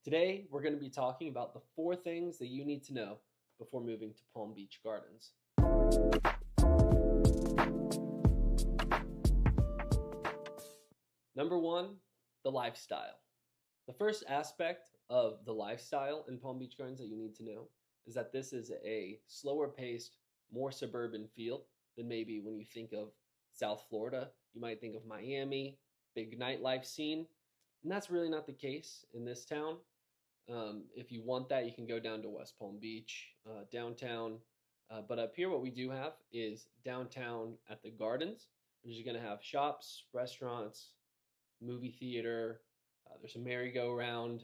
Today, we're going to be talking about the 4 things that you need to know before moving to Palm Beach Gardens. Number 1, the lifestyle. The first aspect of the lifestyle in Palm Beach Gardens that you need to know is that this is a slower paced, more suburban feel than maybe when you think of South Florida. You might think of Miami, big nightlife scene, and that's really not the case in this town. If you want that, you can go down to West Palm Beach, downtown. But up here, what we do have is downtown at the Gardens, which is going to have shops, restaurants, movie theater. There's a merry-go-round.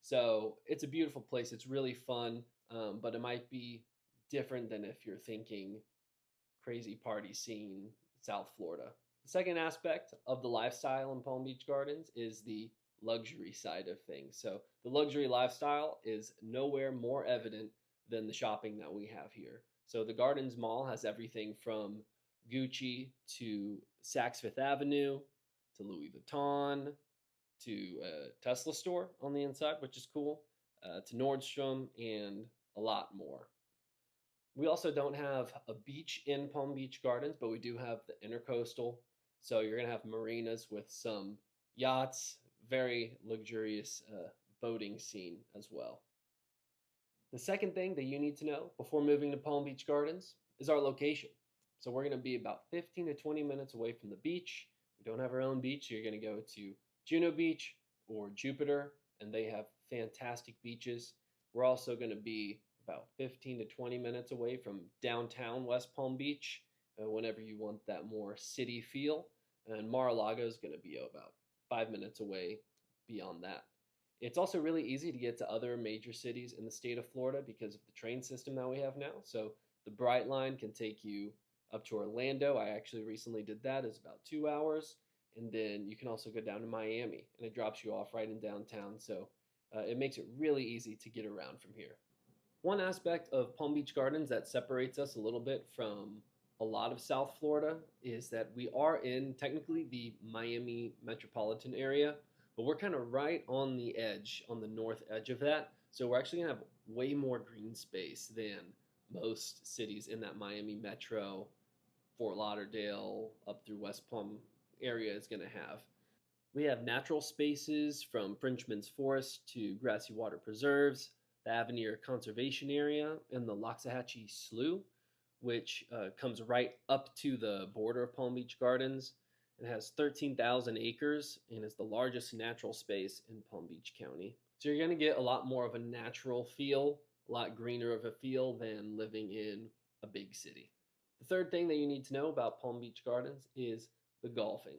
So it's a beautiful place. It's really fun, but it might be different than if you're thinking crazy party scene, South Florida. The second aspect of the lifestyle in Palm Beach Gardens is the luxury side of things. So the luxury lifestyle is nowhere more evident than the shopping that we have here. So the Gardens Mall has everything from Gucci to Saks Fifth Avenue to Louis Vuitton to a Tesla store on the inside, which is cool, to Nordstrom and a lot more. We also don't have a beach in Palm Beach Gardens, but we do have the intercoastal. So you're going to have marinas with some yachts, very luxurious boating scene as well. The second thing that you need to know before moving to Palm Beach Gardens is our location. So we're going to be about 15 to 20 minutes away from the beach. We don't have our own beach, so you're going to go to Juno Beach or Jupiter, and they have fantastic beaches. We're also going to be about 15 to 20 minutes away from downtown West Palm Beach whenever you want that more city feel. And Mar-a-Lago is going to be about 5 minutes away beyond that. It's also really easy to get to other major cities in the state of Florida because of the train system that we have now. So the Bright Line can take you up to Orlando. I actually recently did that. It's about 2 hours. And then you can also go down to Miami, and it drops you off right in downtown. So it makes it really easy to get around from here. One aspect of Palm Beach Gardens that separates us a little bit from a lot of South Florida is that we are in technically the Miami metropolitan area, but we're kind of right on the edge, on the north edge of that. So we're actually going to have way more green space than most cities in that Miami metro, Fort Lauderdale, up through West Palm area is going to have. We have natural spaces from Frenchman's Forest to Grassy Water Preserves, the Avenir Conservation Area, and the Loxahatchee Slough, which comes right up to the border of Palm Beach Gardens. It has 13,000 acres and is the largest natural space in Palm Beach County. So you're going to get a lot more of a natural feel, a lot greener of a feel than living in a big city. The third thing that you need to know about Palm Beach Gardens is the golfing.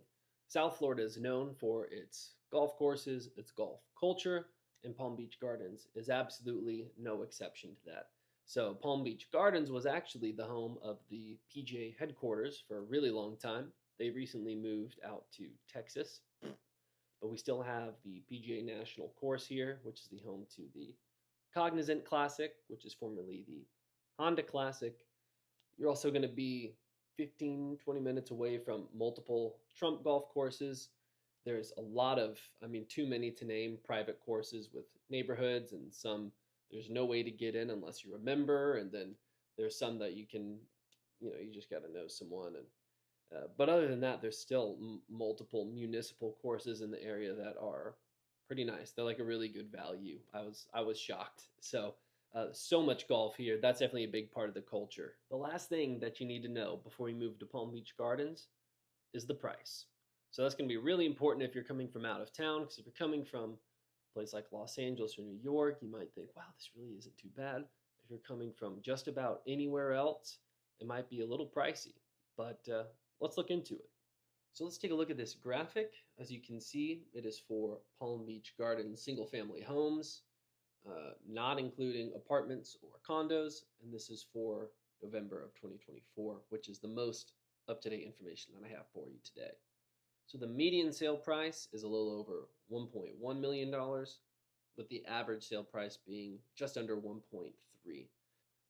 South Florida is known for its golf courses, its golf culture, and Palm Beach Gardens is absolutely no exception to that. So Palm Beach Gardens was actually the home of the PGA headquarters for a really long time. They recently moved out to Texas, but we still have the PGA National Course here, which is the home to the Cognizant Classic, which is formerly the Honda Classic. You're also going to be 15, 20 minutes away from multiple Trump golf courses. There's a lot of, too many to name, private courses with neighborhoods, and some there's no way to get in unless you're a member, and then there's some that you can, you just got to know someone. But other than that, there's still multiple municipal courses in the area that are pretty nice. They're like a really good value. I was shocked. So much golf here. That's definitely a big part of the culture. The last thing that you need to know before you move to Palm Beach Gardens is the price. So that's going to be really important if you're coming from out of town, because if you're coming from a place like Los Angeles or New York, you might think, wow, this really isn't too bad. If you're coming from just about anywhere else, it might be a little pricey, but let's look into it. So let's take a look at this graphic. As you can see, it is for Palm Beach Gardens single-family homes, not including apartments or condos, and this is for November of 2024, which is the most up-to-date information that I have for you today. So the median sale price is a little over $1.1 million, with the average sale price being just under 1.3.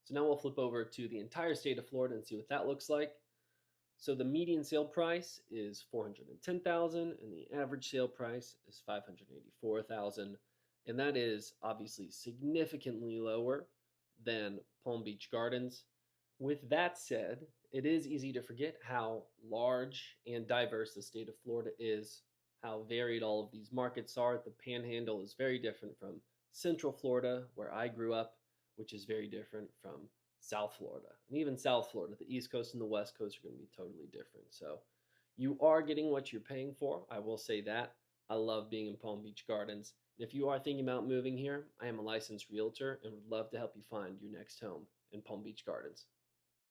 So now we'll flip over to the entire state of Florida and see what that looks like. So the median sale price is $410,000 and the average sale price is $584,000. and that is obviously significantly lower than Palm Beach Gardens. With that said, it is easy to forget how large and diverse the state of Florida is, how varied all of these markets are. The Panhandle is very different from Central Florida, where I grew up, which is very different from South Florida. And even South Florida, the East Coast and the West Coast are going to be totally different. So you are getting what you're paying for. I will say that. I love being in Palm Beach Gardens. And if you are thinking about moving here, I am a licensed realtor and would love to help you find your next home in Palm Beach Gardens.